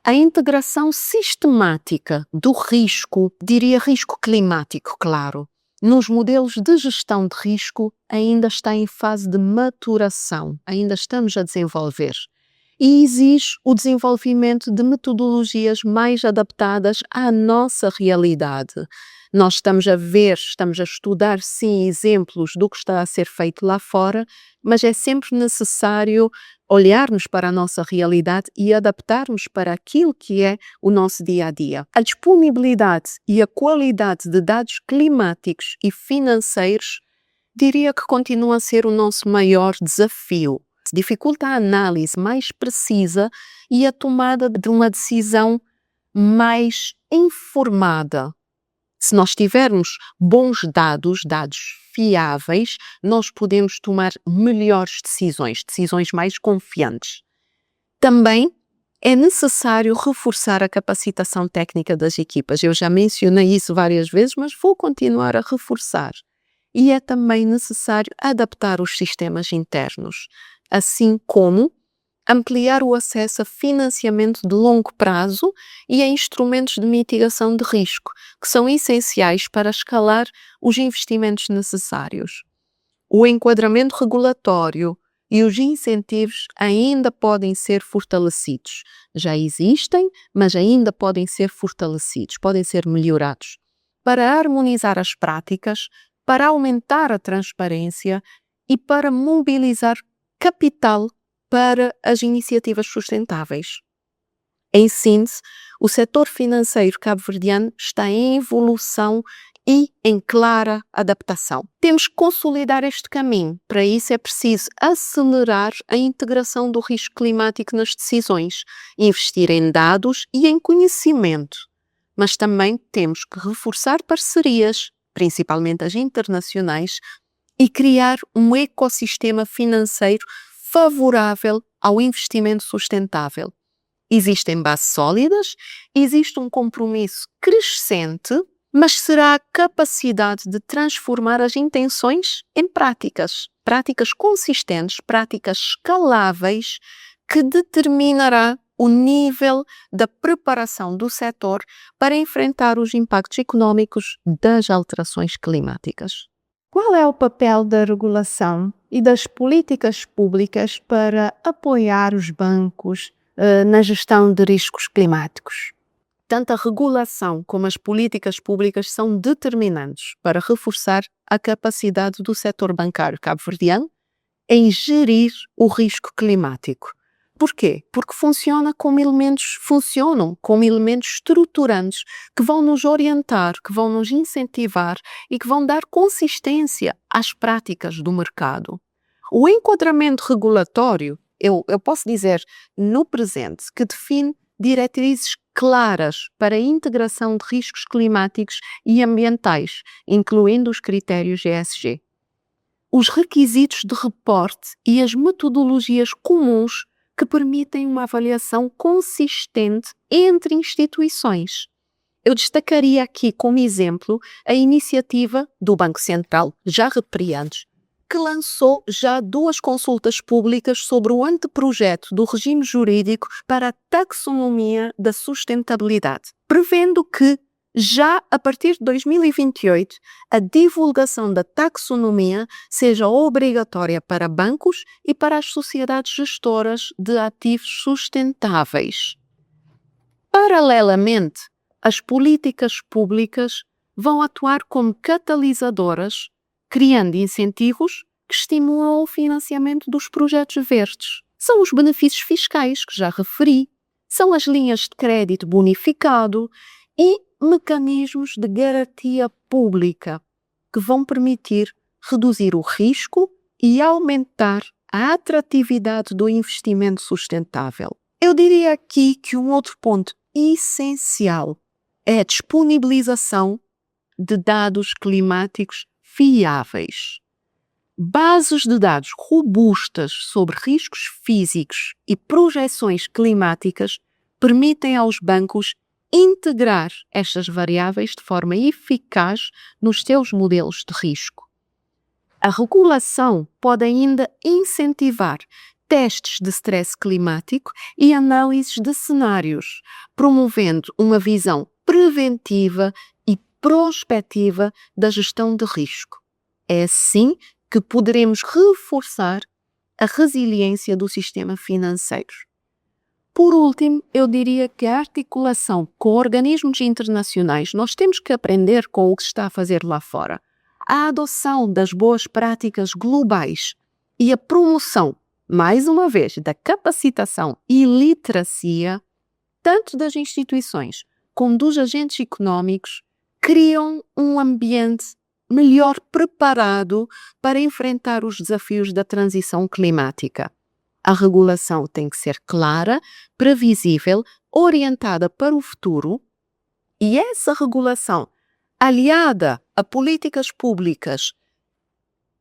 A integração sistemática do risco, diria risco climático, claro, nos modelos de gestão de risco ainda está em fase de maturação, ainda estamos a desenvolver. E exige o desenvolvimento de metodologias mais adaptadas à nossa realidade. Nós estamos a estudar, sim, exemplos do que está a ser feito lá fora, mas é sempre necessário olharmos para a nossa realidade e adaptarmos para aquilo que é o nosso dia-a-dia. A disponibilidade e a qualidade de dados climáticos e financeiros diria que continua a ser o nosso maior desafio. Dificulta a análise mais precisa e a tomada de uma decisão mais informada. Se nós tivermos bons dados fiáveis, nós podemos tomar melhores decisões mais confiantes. Também é necessário reforçar a capacitação técnica das equipas. Eu já mencionei isso várias vezes, mas vou continuar a reforçar. E é também necessário adaptar os sistemas internos, assim como ampliar o acesso a financiamento de longo prazo e a instrumentos de mitigação de risco, que são essenciais para escalar os investimentos necessários. O enquadramento regulatório e os incentivos ainda podem ser fortalecidos. Já existem, mas ainda podem ser fortalecidos, podem ser melhorados, para harmonizar as práticas, para aumentar a transparência e para mobilizar capital para as iniciativas sustentáveis. Em síntese, o setor financeiro cabo-verdiano está em evolução e em clara adaptação. Temos que consolidar este caminho. Para isso é preciso acelerar a integração do risco climático nas decisões, investir em dados e em conhecimento. Mas também temos que reforçar parcerias, principalmente as internacionais, e criar um ecossistema financeiro favorável ao investimento sustentável. Existem bases sólidas, existe um compromisso crescente, mas será a capacidade de transformar as intenções em práticas consistentes, práticas escaláveis, que determinará o nível da preparação do setor para enfrentar os impactos económicos das alterações climáticas. Qual é o papel da regulação e das políticas públicas para apoiar os bancos na gestão de riscos climáticos? Tanto a regulação como as políticas públicas são determinantes para reforçar a capacidade do setor bancário cabo-verdiano em gerir o risco climático. Porquê? Porque funcionam como elementos estruturantes que vão nos orientar, que vão nos incentivar e que vão dar consistência às práticas do mercado. O enquadramento regulatório, eu posso dizer no presente, que define diretrizes claras para a integração de riscos climáticos e ambientais, incluindo os critérios ESG. Os requisitos de reporte e as metodologias comuns que permitem uma avaliação consistente entre instituições. Eu destacaria aqui como exemplo a iniciativa do Banco Central, já referi antes, que lançou já 2 consultas públicas sobre o anteprojeto do regime jurídico para a taxonomia da sustentabilidade, prevendo que, já a partir de 2028, a divulgação da taxonomia seja obrigatória para bancos e para as sociedades gestoras de ativos sustentáveis. Paralelamente, as políticas públicas vão atuar como catalisadoras, criando incentivos que estimulam o financiamento dos projetos verdes. São os benefícios fiscais que já referi, são as linhas de crédito bonificado e mecanismos de garantia pública que vão permitir reduzir o risco e aumentar a atratividade do investimento sustentável. Eu diria aqui que um outro ponto essencial é a disponibilização de dados climáticos fiáveis. Bases de dados robustas sobre riscos físicos e projeções climáticas permitem aos bancos integrar estas variáveis de forma eficaz nos seus modelos de risco. A regulação pode ainda incentivar testes de stress climático e análises de cenários, promovendo uma visão preventiva e prospectiva da gestão de risco. É assim que poderemos reforçar a resiliência do sistema financeiro. Por último, eu diria que a articulação com organismos internacionais, nós temos que aprender com o que se está a fazer lá fora. A adoção das boas práticas globais e a promoção, mais uma vez, da capacitação e literacia, tanto das instituições como dos agentes económicos, criam um ambiente melhor preparado para enfrentar os desafios da transição climática. A regulação tem que ser clara, previsível, orientada para o futuro, e essa regulação, aliada a políticas públicas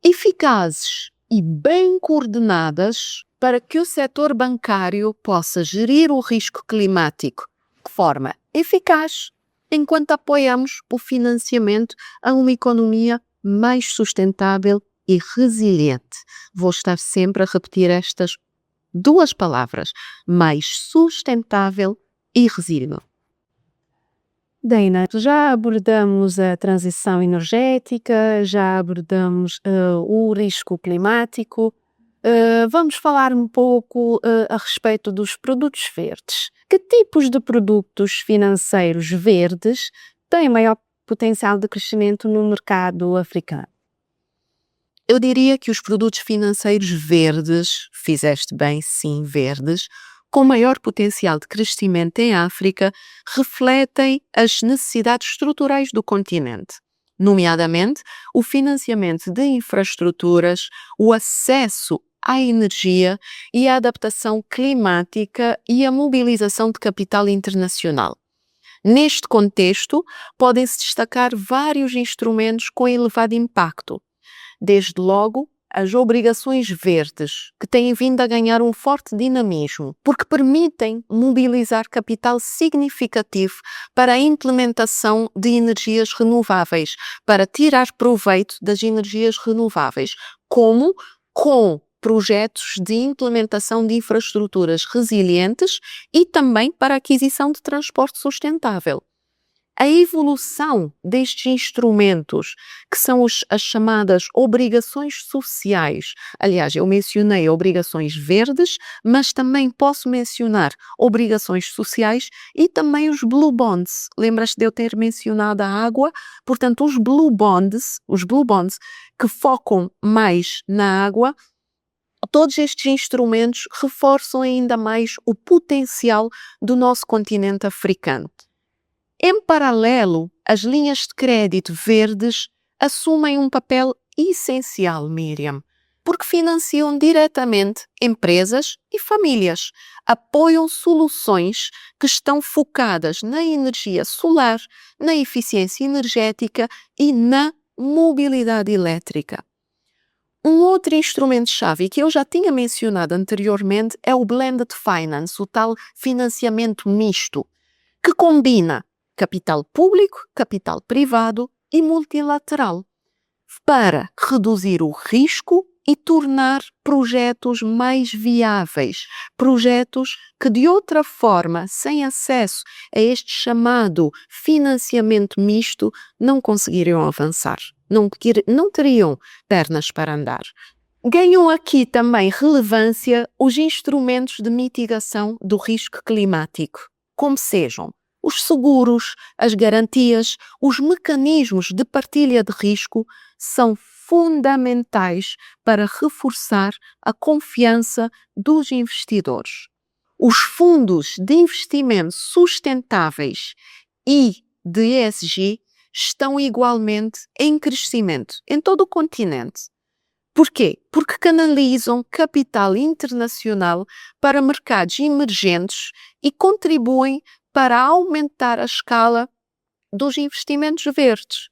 eficazes e bem coordenadas para que o setor bancário possa gerir o risco climático de forma eficaz, enquanto apoiamos o financiamento a uma economia mais sustentável e resiliente. Vou estar sempre a repetir estas 2 palavras: mais sustentável e resiliente. Dana, já abordamos a transição energética, já abordamos o risco climático. Vamos falar um pouco a respeito dos produtos verdes. Que tipos de produtos financeiros verdes têm maior potencial de crescimento no mercado africano? Eu diria que os produtos financeiros verdes, fizeste bem, sim, verdes, com maior potencial de crescimento em África, refletem as necessidades estruturais do continente, nomeadamente o financiamento de infraestruturas, o acesso à energia e a adaptação climática e a mobilização de capital internacional. Neste contexto, podem-se destacar vários instrumentos com elevado impacto, desde logo as obrigações verdes, que têm vindo a ganhar um forte dinamismo, porque permitem mobilizar capital significativo para a implementação de energias renováveis, para tirar proveito das energias renováveis, como com projetos de implementação de infraestruturas resilientes e também para a aquisição de transporte sustentável. A evolução destes instrumentos, que são as chamadas obrigações sociais, aliás, eu mencionei obrigações verdes, mas também posso mencionar obrigações sociais e também os blue bonds. Lembras-te de eu ter mencionado a água? Portanto, os blue bonds que focam mais na água, Todos estes instrumentos reforçam ainda mais o potencial do nosso continente africano. Em paralelo, as linhas de crédito verdes assumem um papel essencial, Miriam, porque financiam diretamente empresas e famílias, apoiam soluções que estão focadas na energia solar, na eficiência energética e na mobilidade elétrica. Um outro instrumento-chave que eu já tinha mencionado anteriormente é o Blended Finance, o tal financiamento misto, que combina capital público, capital privado e multilateral para reduzir o risco e tornar projetos mais viáveis, projetos que de outra forma, sem acesso a este chamado financiamento misto, não conseguiriam avançar, não teriam pernas para andar. Ganham aqui também relevância os instrumentos de mitigação do risco climático, como sejam os seguros, as garantias, os mecanismos de partilha de risco são fundamentais para reforçar a confiança dos investidores. Os fundos de investimento sustentáveis e de ESG estão igualmente em crescimento em todo o continente. Por quê? Porque canalizam capital internacional para mercados emergentes e contribuem para aumentar a escala dos investimentos verdes.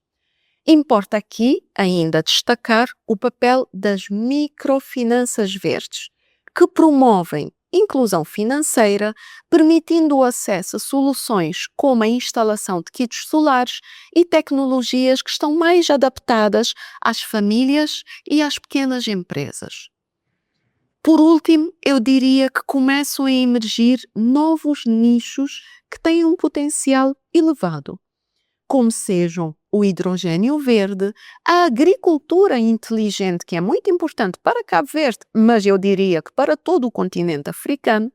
Importa aqui ainda destacar o papel das microfinanças verdes, que promovem inclusão financeira, permitindo o acesso a soluções como a instalação de kits solares e tecnologias que estão mais adaptadas às famílias e às pequenas empresas. Por último, eu diria que começam a emergir novos nichos que têm um potencial elevado, como sejam o hidrogênio verde, a agricultura inteligente, que é muito importante para Cabo Verde, mas eu diria que para todo o continente africano,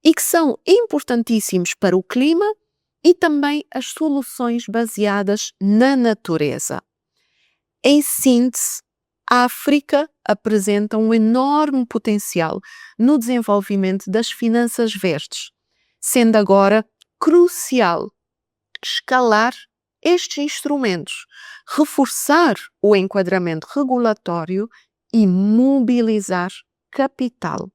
e que são importantíssimos para o clima, e também as soluções baseadas na natureza. Em síntese, a África apresenta um enorme potencial no desenvolvimento das finanças verdes, sendo agora crucial escalar estes instrumentos, reforçar o enquadramento regulatório e mobilizar capital,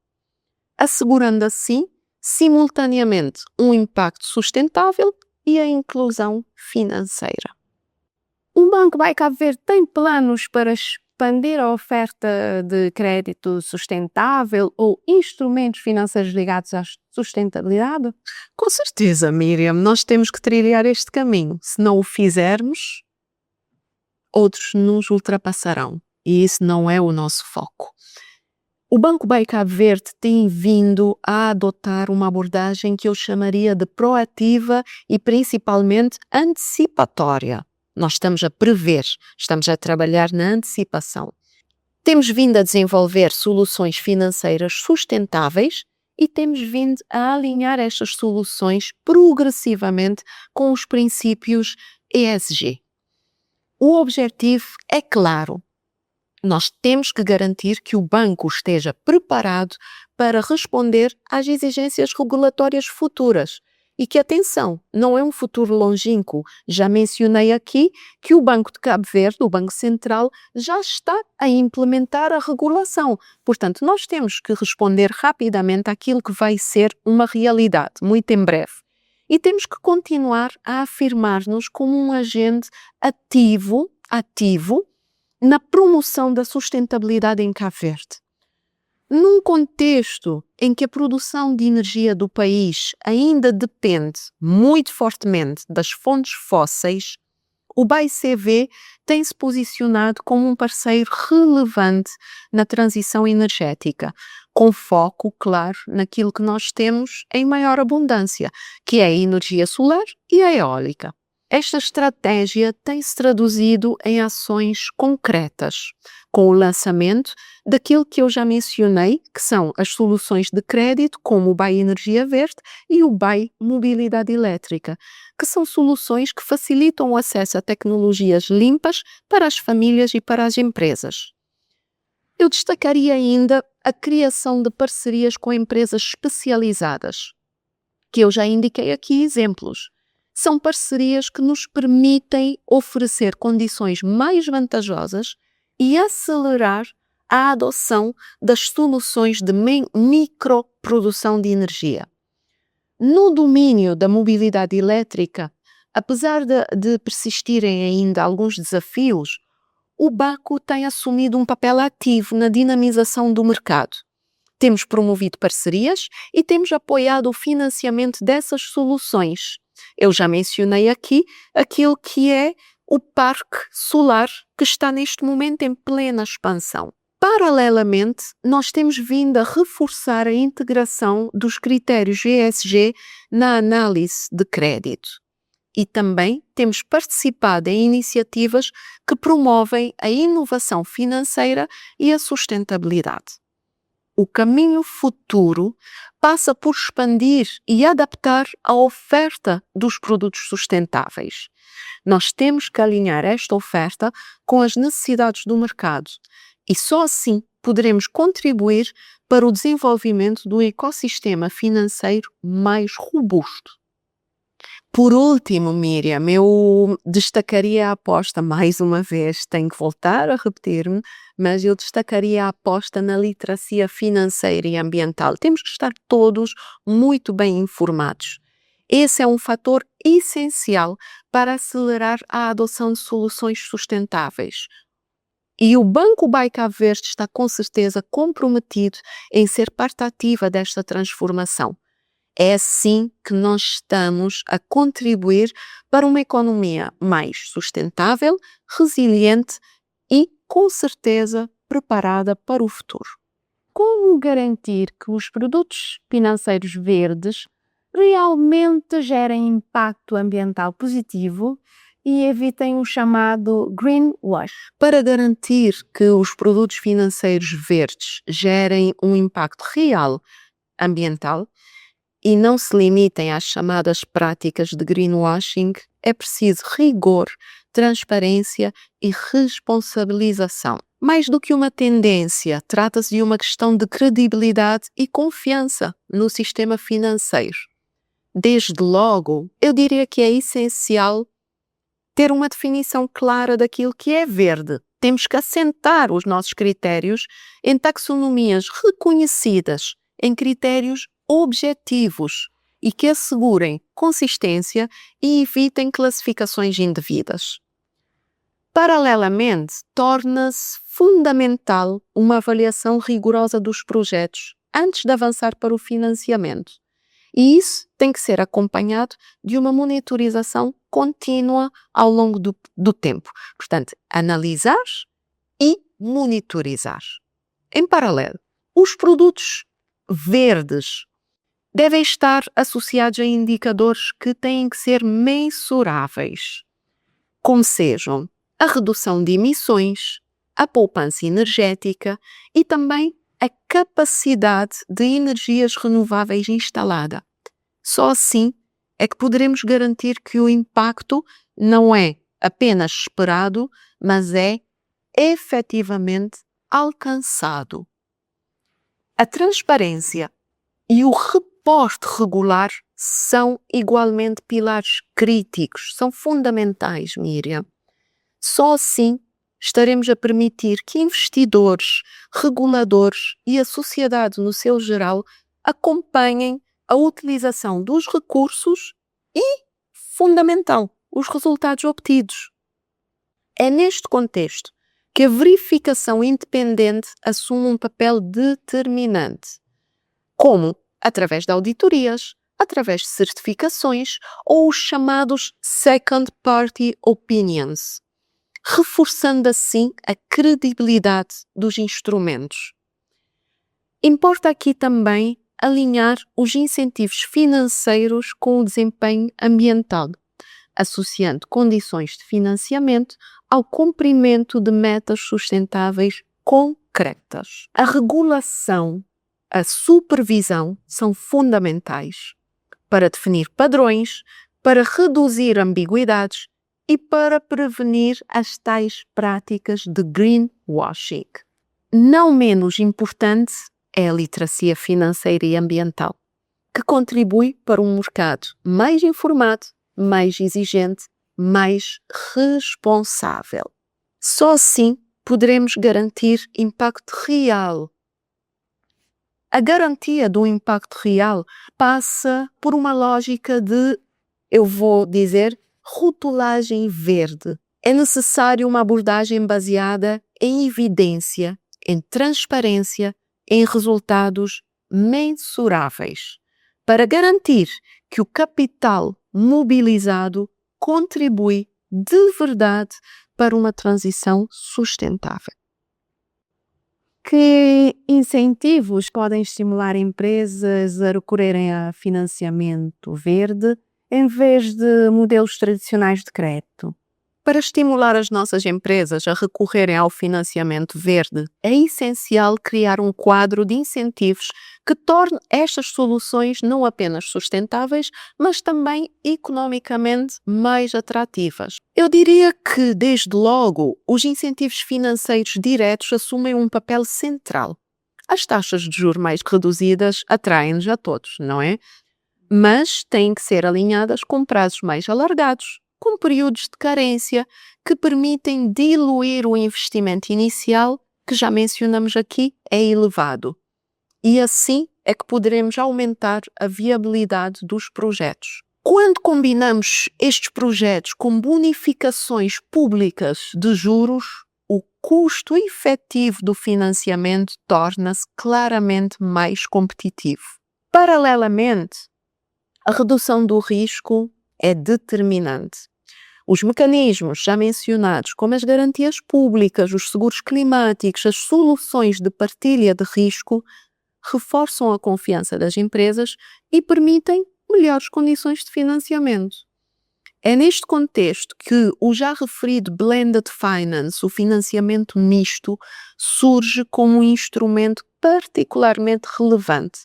assegurando assim, simultaneamente, um impacto sustentável e a inclusão financeira. O Banco Cabo Verde tem planos para expandir a oferta de crédito sustentável ou instrumentos financeiros ligados à sustentabilidade? Com certeza, Miriam, nós temos que trilhar este caminho. Se não o fizermos, outros nos ultrapassarão. E isso não é o nosso foco. O Banco Cabo Verde tem vindo a adotar uma abordagem que eu chamaria de proativa e principalmente antecipatória. Nós estamos a prever, estamos a trabalhar na antecipação. Temos vindo a desenvolver soluções financeiras sustentáveis e temos vindo a alinhar estas soluções progressivamente com os princípios ESG. O objetivo é claro. Nós temos que garantir que o banco esteja preparado para responder às exigências regulatórias futuras. E que, atenção, não é um futuro longínquo. Já mencionei aqui que o Banco de Cabo Verde, o Banco Central, já está a implementar a regulação. Portanto, nós temos que responder rapidamente àquilo que vai ser uma realidade, muito em breve. E temos que continuar a afirmar-nos como um agente ativo na promoção da sustentabilidade em Cabo Verde. Num contexto em que a produção de energia do país ainda depende muito fortemente das fontes fósseis, o BCV tem-se posicionado como um parceiro relevante na transição energética, com foco, claro, naquilo que nós temos em maior abundância, que é a energia solar e a eólica. Esta estratégia tem-se traduzido em ações concretas, com o lançamento daquilo que eu já mencionei, que são as soluções de crédito, como o BAE Energia Verde e o BAE Mobilidade Elétrica, que são soluções que facilitam o acesso a tecnologias limpas para as famílias e para as empresas. Eu destacaria ainda a criação de parcerias com empresas especializadas, que eu já indiquei aqui exemplos. São parcerias que nos permitem oferecer condições mais vantajosas e acelerar a adoção das soluções de microprodução de energia. No domínio da mobilidade elétrica, apesar de persistirem ainda alguns desafios, o BACU tem assumido um papel ativo na dinamização do mercado. Temos promovido parcerias e temos apoiado o financiamento dessas soluções. Eu já mencionei aqui aquilo que é o parque solar que está neste momento em plena expansão. Paralelamente, nós temos vindo a reforçar a integração dos critérios ESG na análise de crédito. E também temos participado em iniciativas que promovem a inovação financeira e a sustentabilidade. O caminho futuro passa por expandir e adaptar a oferta dos produtos sustentáveis. Nós temos que alinhar esta oferta com as necessidades do mercado e só assim poderemos contribuir para o desenvolvimento do ecossistema financeiro mais robusto. Por último, Miriam, eu destacaria a aposta, mais uma vez, tenho que voltar a repetir-me, mas eu destacaria a aposta na literacia financeira e ambiental. Temos que estar todos muito bem informados. Esse é um fator essencial para acelerar a adoção de soluções sustentáveis. E o Banco BAE Cabo Verde está com certeza comprometido em ser parte ativa desta transformação. É assim que nós estamos a contribuir para uma economia mais sustentável, resiliente e, com certeza, preparada para o futuro. Como garantir que os produtos financeiros verdes realmente gerem impacto ambiental positivo e evitem o chamado greenwash? Para garantir que os produtos financeiros verdes gerem um impacto real ambiental, e não se limitem às chamadas práticas de greenwashing, é preciso rigor, transparência e responsabilização. Mais do que uma tendência, trata-se de uma questão de credibilidade e confiança no sistema financeiro. Desde logo, eu diria que é essencial ter uma definição clara daquilo que é verde. Temos que assentar os nossos critérios em taxonomias reconhecidas, em critérios objetivos e que assegurem consistência e evitem classificações indevidas. Paralelamente, torna-se fundamental uma avaliação rigorosa dos projetos antes de avançar para o financiamento. E isso tem que ser acompanhado de uma monitorização contínua ao longo do tempo. Portanto, analisar e monitorizar. Em paralelo, os produtos verdes devem estar associados a indicadores que têm que ser mensuráveis, como sejam a redução de emissões, a poupança energética e também a capacidade de energias renováveis instalada. Só assim é que poderemos garantir que o impacto não é apenas esperado, mas é efetivamente alcançado. A transparência e o reporte regular são igualmente pilares críticos, são fundamentais, Miriam. Só assim estaremos a permitir que investidores, reguladores e a sociedade no seu geral acompanhem a utilização dos recursos e, fundamental, os resultados obtidos. É neste contexto que a verificação independente assume um papel determinante, como através de auditorias, através de certificações ou os chamados Second Party Opinions, reforçando assim a credibilidade dos instrumentos. Importa aqui também alinhar os incentivos financeiros com o desempenho ambiental, associando condições de financiamento ao cumprimento de metas sustentáveis concretas. A regulação, a supervisão são fundamentais para definir padrões, para reduzir ambiguidades e para prevenir as tais práticas de greenwashing. Não menos importante é a literacia financeira e ambiental, que contribui para um mercado mais informado, mais exigente, mais responsável. Só assim poderemos garantir impacto real. A garantia do impacto real passa por uma lógica de, eu vou dizer, rotulagem verde. É necessário uma abordagem baseada em evidência, em transparência, em resultados mensuráveis, para garantir que o capital mobilizado contribui de verdade para uma transição sustentável. Que incentivos podem estimular empresas a recorrerem a financiamento verde em vez de modelos tradicionais de crédito? Para estimular as nossas empresas a recorrerem ao financiamento verde, é essencial criar um quadro de incentivos que torne estas soluções não apenas sustentáveis, mas também economicamente mais atrativas. Eu diria que, desde logo, os incentivos financeiros diretos assumem um papel central. As taxas de juros mais reduzidas atraem-nos a todos, não é? Mas têm que ser alinhadas com prazos mais alargados, com períodos de carência que permitem diluir o investimento inicial, que já mencionamos aqui, é elevado. E assim é que poderemos aumentar a viabilidade dos projetos. Quando combinamos estes projetos com bonificações públicas de juros, o custo efetivo do financiamento torna-se claramente mais competitivo. Paralelamente, a redução do risco é determinante. Os mecanismos já mencionados, como as garantias públicas, os seguros climáticos, as soluções de partilha de risco, reforçam a confiança das empresas e permitem melhores condições de financiamento. É neste contexto que o já referido blended finance, o financiamento misto, surge como um instrumento particularmente relevante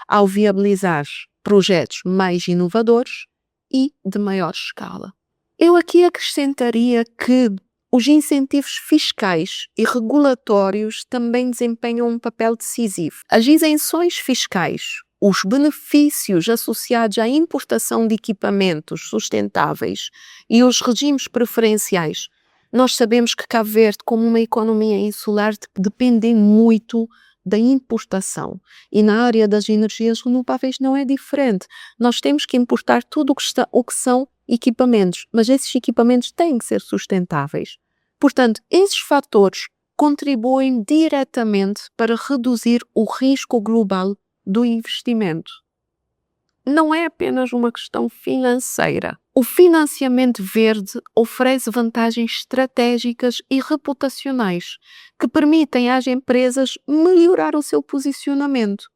ao viabilizar projetos mais inovadores e de maior escala. Eu aqui acrescentaria que os incentivos fiscais e regulatórios também desempenham um papel decisivo. As isenções fiscais, os benefícios associados à importação de equipamentos sustentáveis e os regimes preferenciais. Nós sabemos que Cabo Verde, como uma economia insular, depende muito da importação. E na área das energias renováveis não é diferente. Nós temos que importar tudo o que são equipamentos, mas esses equipamentos têm que ser sustentáveis. Portanto, esses fatores contribuem diretamente para reduzir o risco global do investimento. Não é apenas uma questão financeira. O financiamento verde oferece vantagens estratégicas e reputacionais que permitem às empresas melhorar o seu posicionamento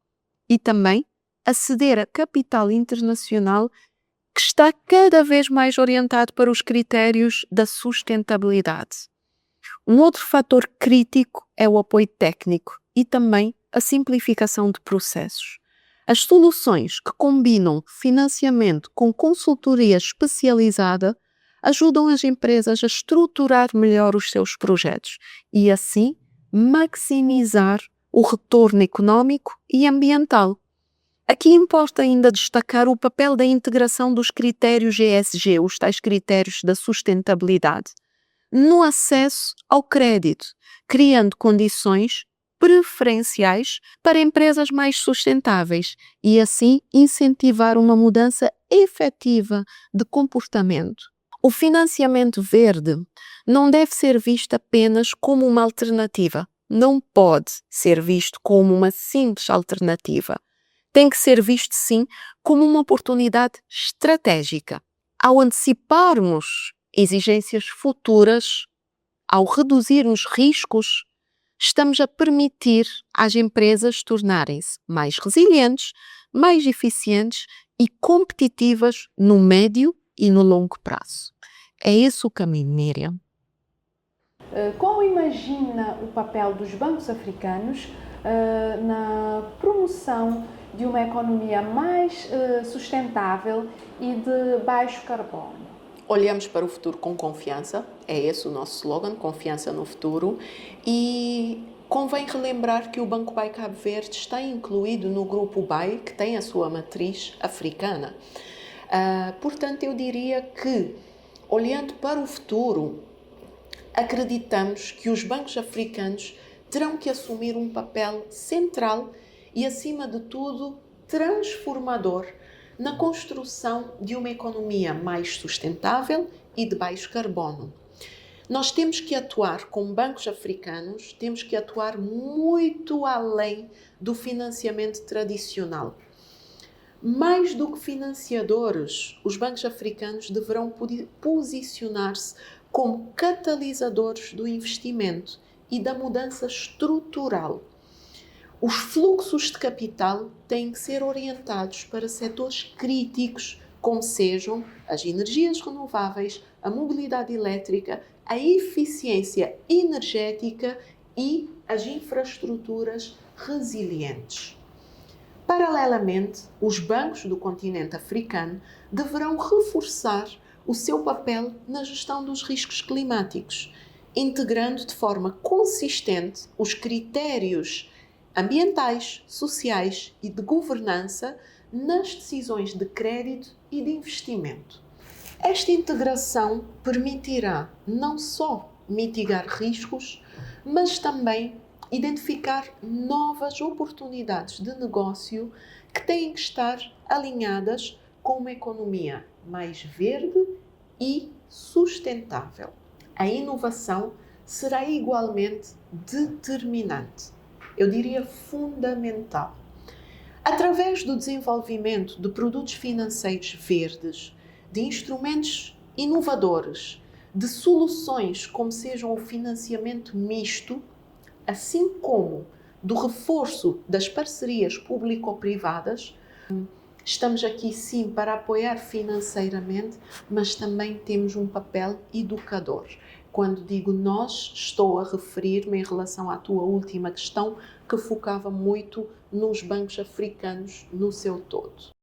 e também aceder a capital internacional que está cada vez mais orientado para os critérios da sustentabilidade. Um outro fator crítico é o apoio técnico e também a simplificação de processos. As soluções que combinam financiamento com consultoria especializada ajudam as empresas a estruturar melhor os seus projetos e, assim, maximizar o retorno econômico e ambiental. Aqui importa ainda destacar o papel da integração dos critérios ESG, os tais critérios da sustentabilidade, no acesso ao crédito, criando condições preferenciais para empresas mais sustentáveis e, assim, incentivar uma mudança efetiva de comportamento. O financiamento verde não deve ser visto apenas como uma alternativa, não pode ser visto como uma simples alternativa. Tem que ser visto, sim, como uma oportunidade estratégica. Ao anteciparmos exigências futuras, ao reduzirmos riscos, estamos a permitir às empresas tornarem-se mais resilientes, mais eficientes e competitivas no médio e no longo prazo. É esse o caminho, Miriam. Como imagina o papel dos bancos africanos na promoção de uma economia mais sustentável e de baixo carbono? Olhamos para o futuro com confiança, é esse o nosso slogan, confiança no futuro, e Convém relembrar que o Banco BAE Cabo Verde está incluído no grupo BAE, que tem a sua matriz africana. Portanto, eu diria que, olhando para o futuro, acreditamos que os bancos africanos terão que assumir um papel central e, acima de tudo, transformador na construção de uma economia mais sustentável e de baixo carbono. Nós temos que atuar como bancos africanos, temos que atuar muito além do financiamento tradicional. Mais do que financiadores, os bancos africanos deverão posicionar-se como catalisadores do investimento e da mudança estrutural. Os fluxos de capital têm que ser orientados para setores críticos, como sejam as energias renováveis, a mobilidade elétrica, a eficiência energética e as infraestruturas resilientes. Paralelamente, os bancos do continente africano deverão reforçar o seu papel na gestão dos riscos climáticos, integrando de forma consistente os critérios ambientais, sociais e de governança nas decisões de crédito e de investimento. Esta integração permitirá não só mitigar riscos, mas também identificar novas oportunidades de negócio que têm que estar alinhadas com uma economia mais verde e sustentável. A inovação será igualmente determinante, eu diria fundamental. Através do desenvolvimento de produtos financeiros verdes, de instrumentos inovadores, de soluções como sejam o financiamento misto, assim como do reforço das parcerias público-privadas, estamos aqui sim para apoiar financeiramente, mas também temos um papel educador. Quando digo nós, estou a referir-me em relação à tua última questão, que focava muito nos bancos africanos no seu todo.